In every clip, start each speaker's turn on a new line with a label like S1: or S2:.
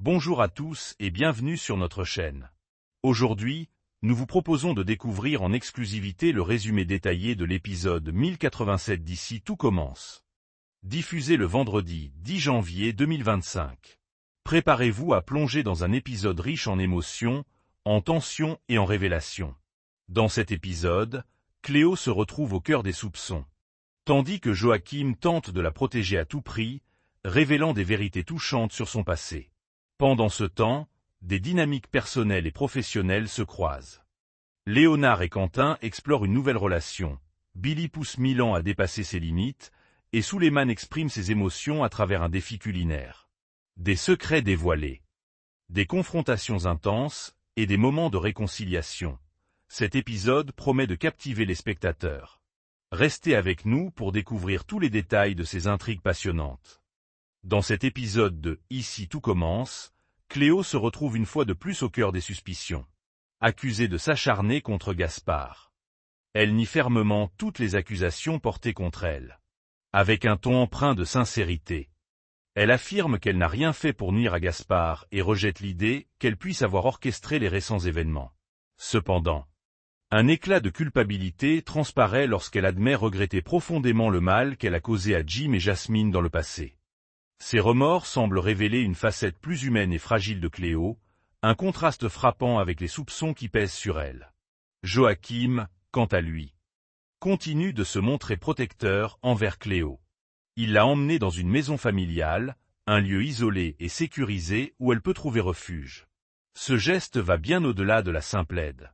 S1: Bonjour à tous et bienvenue sur notre chaîne. Aujourd'hui, nous vous proposons de découvrir en exclusivité le résumé détaillé de l'épisode 1087 d'Ici tout commence. Diffusé le vendredi 10 janvier 2025. Préparez-vous à plonger dans un épisode riche en émotions, en tensions et en révélations. Dans cet épisode, Cléo se retrouve au cœur des soupçons. Tandis que Joachim tente de la protéger à tout prix, révélant des vérités touchantes sur son passé. Pendant ce temps, des dynamiques personnelles et professionnelles se croisent. Léonard et Quentin explorent une nouvelle relation, Billy pousse Milan à dépasser ses limites, et Suleiman exprime ses émotions à travers un défi culinaire. Des secrets dévoilés. Des confrontations intenses, et des moments de réconciliation. Cet épisode promet de captiver les spectateurs. Restez avec nous pour découvrir tous les détails de ces intrigues passionnantes. Dans cet épisode de Ici tout commence, Cléo se retrouve une fois de plus au cœur des suspicions. Accusée de s'acharner contre Gaspard. Elle nie fermement toutes les accusations portées contre elle. Avec un ton empreint de sincérité. Elle affirme qu'elle n'a rien fait pour nuire à Gaspard et rejette l'idée qu'elle puisse avoir orchestré les récents événements. Cependant, un éclat de culpabilité transparaît lorsqu'elle admet regretter profondément le mal qu'elle a causé à Jim et Jasmine dans le passé. Ces remords semblent révéler une facette plus humaine et fragile de Cléo, un contraste frappant avec les soupçons qui pèsent sur elle. Joachim, quant à lui, continue de se montrer protecteur envers Cléo. Il l'a emmenée dans une maison familiale, un lieu isolé et sécurisé où elle peut trouver refuge. Ce geste va bien au-delà de la simple aide.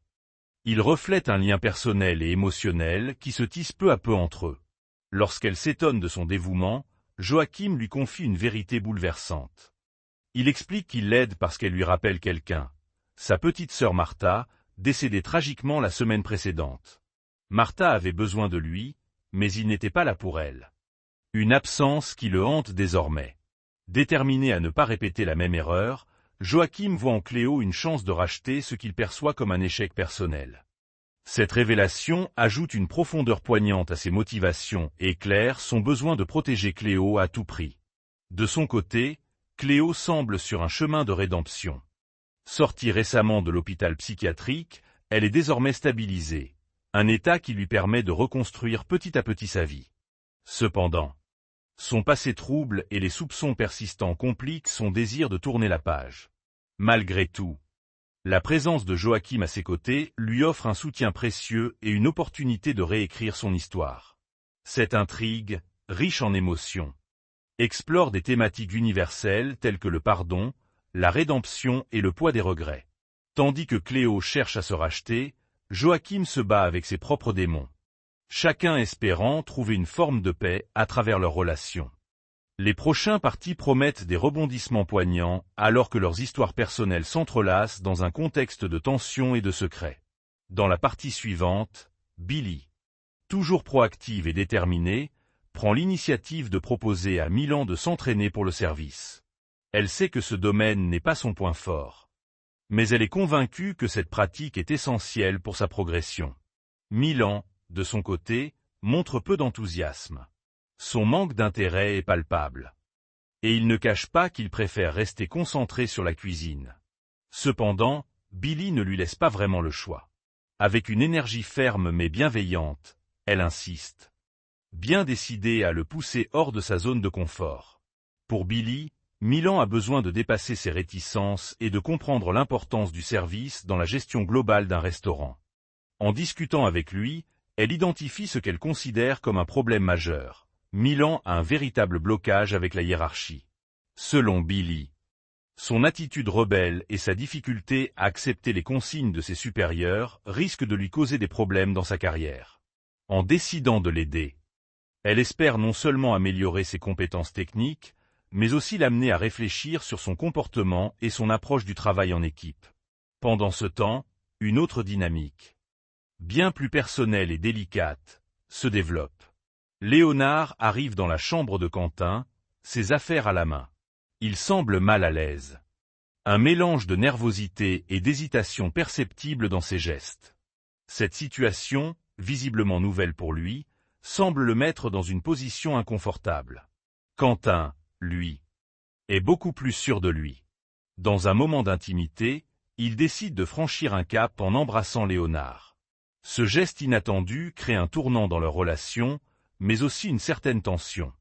S1: Il reflète un lien personnel et émotionnel qui se tisse peu à peu entre eux. Lorsqu'elle s'étonne de son dévouement, Joachim lui confie une vérité bouleversante. Il explique qu'il l'aide parce qu'elle lui rappelle quelqu'un, sa petite sœur Martha, décédée tragiquement la semaine précédente. Martha avait besoin de lui, mais il n'était pas là pour elle. Une absence qui le hante désormais. Déterminé à ne pas répéter la même erreur, Joachim voit en Cléo une chance de racheter ce qu'il perçoit comme un échec personnel. Cette révélation ajoute une profondeur poignante à ses motivations et éclaire son besoin de protéger Cléo à tout prix. De son côté, Cléo semble sur un chemin de rédemption. Sortie récemment de l'hôpital psychiatrique, elle est désormais stabilisée, un état qui lui permet de reconstruire petit à petit sa vie. Cependant, son passé trouble et les soupçons persistants compliquent son désir de tourner la page. Malgré tout, la présence de Joachim à ses côtés lui offre un soutien précieux et une opportunité de réécrire son histoire. Cette intrigue, riche en émotions, explore des thématiques universelles telles que le pardon, la rédemption et le poids des regrets. Tandis que Cléo cherche à se racheter, Joachim se bat avec ses propres démons. Chacun espérant trouver une forme de paix à travers leur relation. Les prochains partis promettent des rebondissements poignants alors que leurs histoires personnelles s'entrelacent dans un contexte de tension et de secret. Dans la partie suivante, Billy, toujours proactive et déterminée, prend l'initiative de proposer à Milan de s'entraîner pour le service. Elle sait que ce domaine n'est pas son point fort. Mais elle est convaincue que cette pratique est essentielle pour sa progression. Milan, de son côté, montre peu d'enthousiasme. Son manque d'intérêt est palpable. Et il ne cache pas qu'il préfère rester concentré sur la cuisine. Cependant, Billy ne lui laisse pas vraiment le choix. Avec une énergie ferme mais bienveillante, elle insiste. Bien décidée à le pousser hors de sa zone de confort. Pour Billy, Milan a besoin de dépasser ses réticences et de comprendre l'importance du service dans la gestion globale d'un restaurant. En discutant avec lui, elle identifie ce qu'elle considère comme un problème majeur. Milan a un véritable blocage avec la hiérarchie. Selon Billy, son attitude rebelle et sa difficulté à accepter les consignes de ses supérieurs risquent de lui causer des problèmes dans sa carrière. En décidant de l'aider, elle espère non seulement améliorer ses compétences techniques, mais aussi l'amener à réfléchir sur son comportement et son approche du travail en équipe. Pendant ce temps, une autre dynamique, bien plus personnelle et délicate, se développe. Léonard arrive dans la chambre de Quentin, ses affaires à la main. Il semble mal à l'aise. Un mélange de nervosité et d'hésitation perceptible dans ses gestes. Cette situation, visiblement nouvelle pour lui, semble le mettre dans une position inconfortable. Quentin, lui, est beaucoup plus sûr de lui. Dans un moment d'intimité, il décide de franchir un cap en embrassant Léonard. Ce geste inattendu crée un tournant dans leur relation, mais aussi une certaine tension.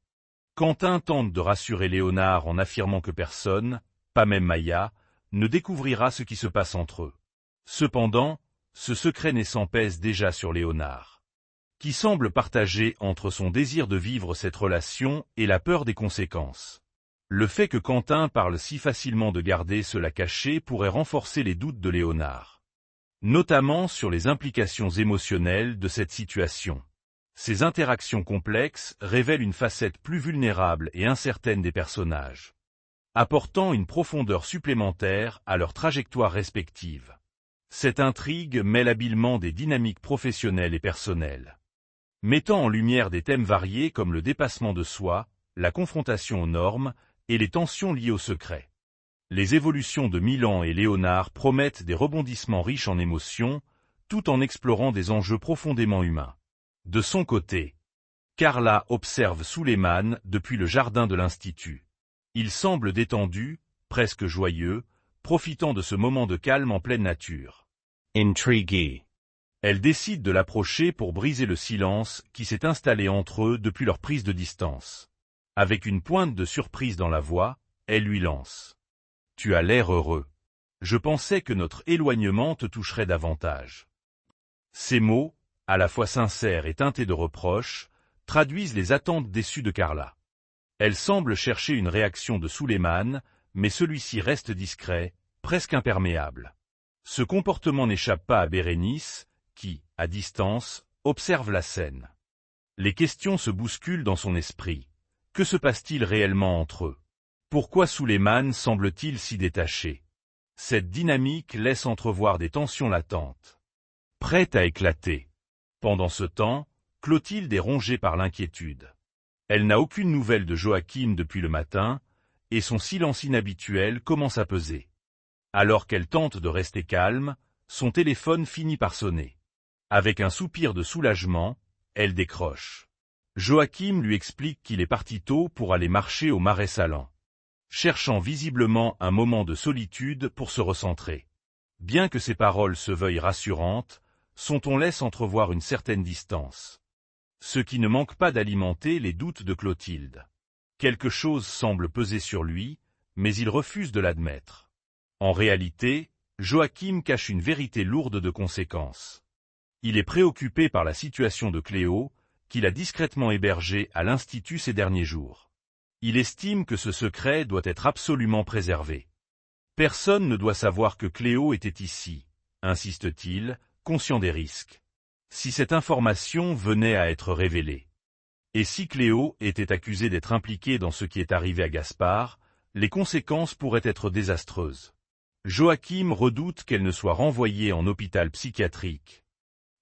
S1: Quentin tente de rassurer Léonard en affirmant que personne, pas même Maya, ne découvrira ce qui se passe entre eux. Cependant, ce secret naissant pèse déjà sur Léonard, qui semble partagé entre son désir de vivre cette relation et la peur des conséquences. Le fait que Quentin parle si facilement de garder cela caché pourrait renforcer les doutes de Léonard, notamment sur les implications émotionnelles de cette situation. Ces interactions complexes révèlent une facette plus vulnérable et incertaine des personnages, apportant une profondeur supplémentaire à leur trajectoire respective. Cette intrigue mêle habilement des dynamiques professionnelles et personnelles, mettant en lumière des thèmes variés comme le dépassement de soi, la confrontation aux normes et les tensions liées au secret. Les évolutions de Milan et Léonard promettent des rebondissements riches en émotions, tout en explorant des enjeux profondément humains. De son côté, Carla observe Suleiman depuis le jardin de l'Institut. Il semble détendu, presque joyeux, profitant de ce moment de calme en pleine nature.
S2: Intrigué.
S1: Elle décide de l'approcher pour briser le silence qui s'est installé entre eux depuis leur prise de distance. Avec une pointe de surprise dans la voix, elle lui lance. « Tu as l'air heureux. Je pensais que notre éloignement te toucherait davantage. » Ces mots, à la fois sincères et teintés de reproches, traduisent les attentes déçues de Carla. Elle semble chercher une réaction de Suleiman, mais celui-ci reste discret, presque imperméable. Ce comportement n'échappe pas à Bérénice, qui, à distance, observe la scène. Les questions se bousculent dans son esprit. Que se passe-t-il réellement entre eux? Pourquoi Suleiman semble-t-il si détaché? Cette dynamique laisse entrevoir des tensions latentes, prêtes à éclater. Pendant ce temps, Clotilde est rongée par l'inquiétude. Elle n'a aucune nouvelle de Joachim depuis le matin, et son silence inhabituel commence à peser. Alors qu'elle tente de rester calme, son téléphone finit par sonner. Avec un soupir de soulagement, elle décroche. Joachim lui explique qu'il est parti tôt pour aller marcher au Marais Salants, cherchant visiblement un moment de solitude pour se recentrer. Bien que ses paroles se veuillent rassurantes, son ton laisse entrevoir une certaine distance, ce qui ne manque pas d'alimenter les doutes de Clotilde. Quelque chose semble peser sur lui, mais il refuse de l'admettre. En réalité, Joachim cache une vérité lourde de conséquences. Il est préoccupé par la situation de Cléo, qu'il a discrètement hébergée à l'Institut ces derniers jours. Il estime que ce secret doit être absolument préservé. Personne ne doit savoir que Cléo était ici, insiste-t-il, conscient des risques. Si cette information venait à être révélée, et si Cléo était accusée d'être impliquée dans ce qui est arrivé à Gaspard, les conséquences pourraient être désastreuses. Joachim redoute qu'elle ne soit renvoyée en hôpital psychiatrique,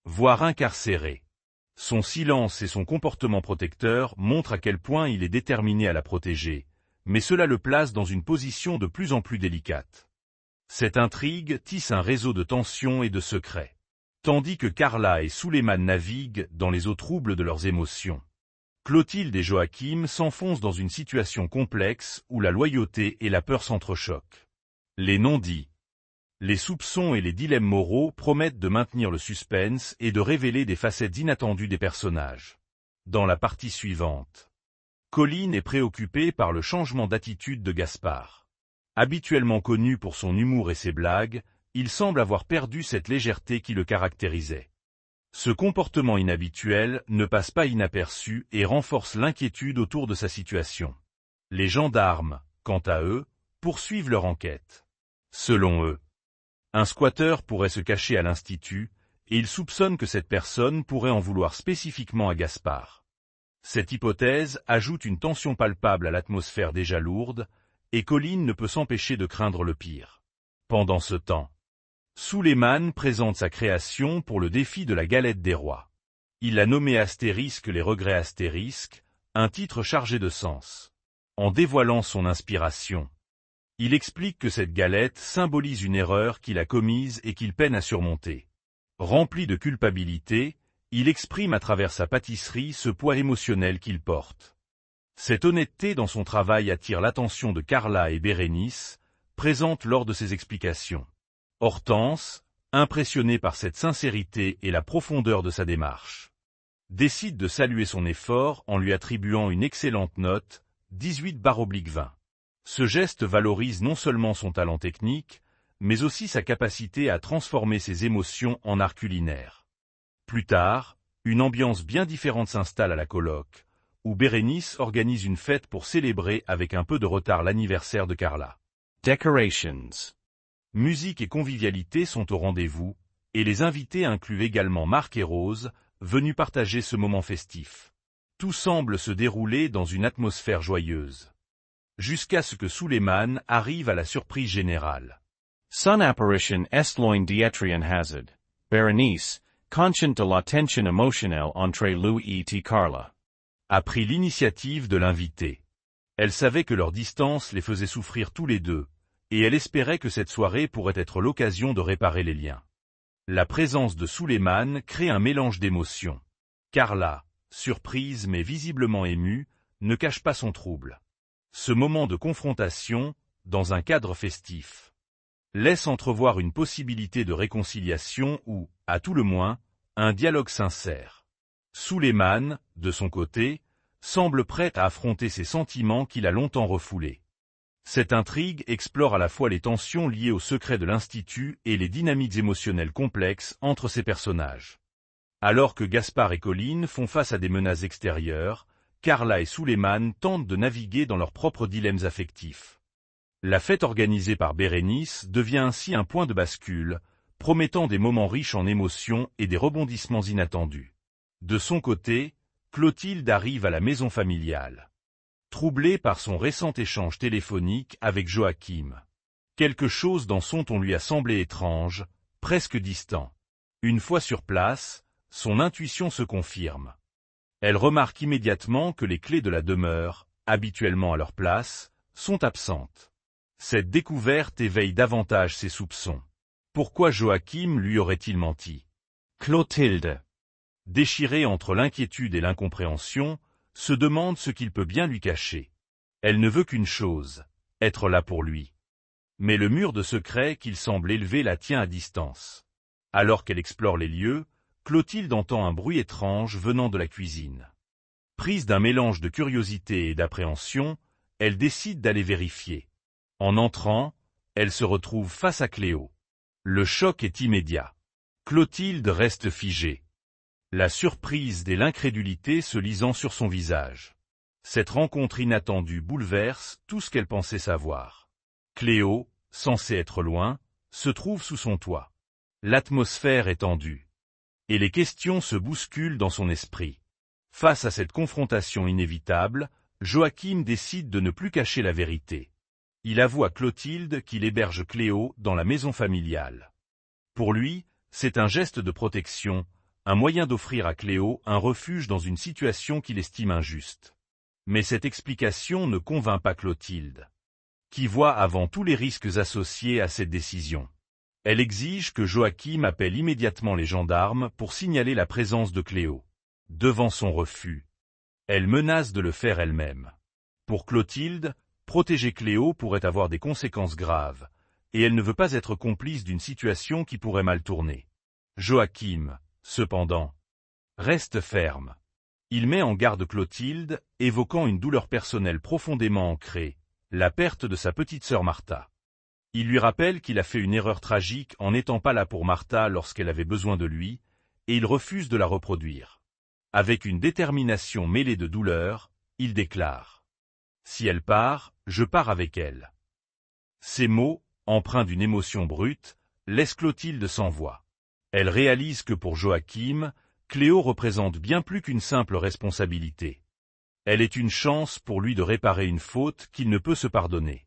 S1: voire incarcérée. Son silence et son comportement protecteur montrent à quel point il est déterminé à la protéger, mais cela le place dans une position de plus en plus délicate. Cette intrigue tisse un réseau de tensions et de secrets, tandis que Carla et Suleiman naviguent dans les eaux troubles de leurs émotions. Clotilde et Joachim s'enfoncent dans une situation complexe où la loyauté et la peur s'entrechoquent. Les non-dits, les soupçons et les dilemmes moraux promettent de maintenir le suspense et de révéler des facettes inattendues des personnages. Dans la partie suivante, Colline est préoccupée par le changement d'attitude de Gaspard. Habituellement connu pour son humour et ses blagues, il semble avoir perdu cette légèreté qui le caractérisait. Ce comportement inhabituel ne passe pas inaperçu et renforce l'inquiétude autour de sa situation. Les gendarmes, quant à eux, poursuivent leur enquête. Selon eux, un squatteur pourrait se cacher à l'Institut, et ils soupçonnent que cette personne pourrait en vouloir spécifiquement à Gaspard. Cette hypothèse ajoute une tension palpable à l'atmosphère déjà lourde, et Colline ne peut s'empêcher de craindre le pire. Pendant ce temps, Suleiman présente sa création pour le défi de la galette des rois. Il a nommé Astérisque les regrets Astérisque, un titre chargé de sens. En dévoilant son inspiration, il explique que cette galette symbolise une erreur qu'il a commise et qu'il peine à surmonter. Rempli de culpabilité, il exprime à travers sa pâtisserie ce poids émotionnel qu'il porte. Cette honnêteté dans son travail attire l'attention de Carla et Bérénice, présente lors de ses explications. Hortense, impressionnée par cette sincérité et la profondeur de sa démarche, décide de saluer son effort en lui attribuant une excellente note, 18/20. Ce geste valorise non seulement son talent technique, mais aussi sa capacité à transformer ses émotions en art culinaire. Plus tard, une ambiance bien différente s'installe à la colloque, où Bérénice organise une fête pour célébrer avec un peu de retard l'anniversaire de Carla. Decorations. Musique et convivialité sont au rendez-vous, et les invités incluent également Marc et Rose, venus partager ce moment festif. Tout semble se dérouler dans une atmosphère joyeuse. Jusqu'à ce que Suleiman arrive à la surprise générale.
S2: Son apparition est loin d'être hazard. Berenice, consciente de la tension émotionnelle entre lui et Carla,
S1: a pris l'initiative de l'inviter. Elle savait que leur distance les faisait souffrir tous les deux, et elle espérait que cette soirée pourrait être l'occasion de réparer les liens. La présence de Suleiman crée un mélange d'émotions. Carla, surprise mais visiblement émue, ne cache pas son trouble. Ce moment de confrontation, dans un cadre festif, laisse entrevoir une possibilité de réconciliation ou, à tout le moins, un dialogue sincère. Suleiman, de son côté, semble prêt à affronter ses sentiments qu'il a longtemps refoulés. Cette intrigue explore à la fois les tensions liées au secret de l'Institut et les dynamiques émotionnelles complexes entre ces personnages. Alors que Gaspard et Colline font face à des menaces extérieures, Carla et Suleiman tentent de naviguer dans leurs propres dilemmes affectifs. La fête organisée par Bérénice devient ainsi un point de bascule, promettant des moments riches en émotions et des rebondissements inattendus. De son côté, Clotilde arrive à la maison familiale, troublée par son récent échange téléphonique avec Joachim. Quelque chose dans son ton lui a semblé étrange, presque distant. Une fois sur place, son intuition se confirme. Elle remarque immédiatement que les clés de la demeure, habituellement à leur place, sont absentes. Cette découverte éveille davantage ses soupçons. Pourquoi Joachim lui aurait-il menti?
S2: Clotilde,
S1: déchirée entre l'inquiétude et l'incompréhension, se demande ce qu'il peut bien lui cacher. Elle ne veut qu'une chose, être là pour lui. Mais le mur de secret qu'il semble élever la tient à distance. Alors qu'elle explore les lieux, Clotilde entend un bruit étrange venant de la cuisine. Prise d'un mélange de curiosité et d'appréhension, elle décide d'aller vérifier. En entrant, elle se retrouve face à Cléo. Le choc est immédiat. Clotilde reste figée, la surprise et l'incrédulité se lisant sur son visage. Cette rencontre inattendue bouleverse tout ce qu'elle pensait savoir. Cléo, censée être loin, se trouve sous son toit. L'atmosphère est tendue, et les questions se bousculent dans son esprit. Face à cette confrontation inévitable, Joachim décide de ne plus cacher la vérité. Il avoue à Clotilde qu'il héberge Cléo dans la maison familiale. Pour lui, c'est un geste de protection, un moyen d'offrir à Cléo un refuge dans une situation qu'il estime injuste. Mais cette explication ne convainc pas Clotilde, qui voit avant tous les risques associés à cette décision. Elle exige que Joachim appelle immédiatement les gendarmes pour signaler la présence de Cléo. Devant son refus, elle menace de le faire elle-même. Pour Clotilde, protéger Cléo pourrait avoir des conséquences graves, et elle ne veut pas être complice d'une situation qui pourrait mal tourner. Joachim, cependant, reste ferme. Il met en garde Clotilde, évoquant une douleur personnelle profondément ancrée, la perte de sa petite sœur Martha. Il lui rappelle qu'il a fait une erreur tragique en n'étant pas là pour Martha lorsqu'elle avait besoin de lui, et il refuse de la reproduire. Avec une détermination mêlée de douleur, il déclare « Si elle part, je pars avec elle ». Ces mots, empreints d'une émotion brute, laissent Clotilde sans voix. Elle réalise que pour Joachim, Cléo représente bien plus qu'une simple responsabilité. Elle est une chance pour lui de réparer une faute qu'il ne peut se pardonner.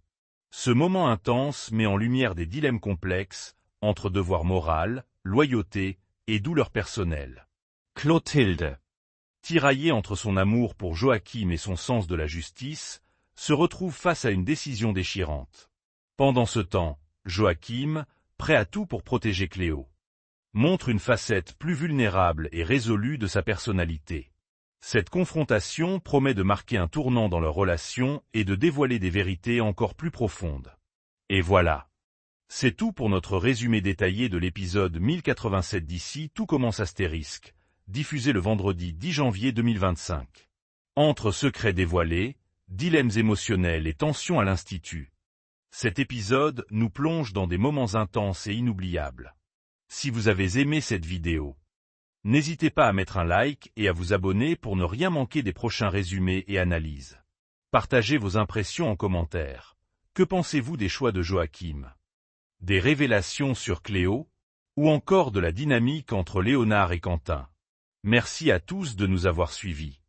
S1: Ce moment intense met en lumière des dilemmes complexes, entre devoir moral, loyauté et douleur personnelle.
S2: Clotilde,
S1: tiraillée entre son amour pour Joachim et son sens de la justice, se retrouve face à une décision déchirante. Pendant ce temps, Joachim, prêt à tout pour protéger Cléo, montre une facette plus vulnérable et résolue de sa personnalité. Cette confrontation promet de marquer un tournant dans leur relation et de dévoiler des vérités encore plus profondes. Et voilà. C'est tout pour notre résumé détaillé de l'épisode 1087 d'ici Tout commence astérisque, diffusé le vendredi 10 janvier 2025. Entre secrets dévoilés, dilemmes émotionnels et tensions à l'Institut. Cet épisode nous plonge dans des moments intenses et inoubliables. Si vous avez aimé cette vidéo, n'hésitez pas à mettre un like et à vous abonner pour ne rien manquer des prochains résumés et analyses. Partagez vos impressions en commentaire. Que pensez-vous des choix de Joachim? Des révélations sur Cléo? Ou encore de la dynamique entre Léonard et Quentin? Merci à tous de nous avoir suivis.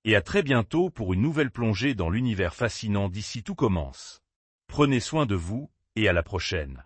S1: Et à très bientôt pour une nouvelle plongée dans l'univers fascinant d'ici Tout commence. Prenez soin de vous, et à la prochaine.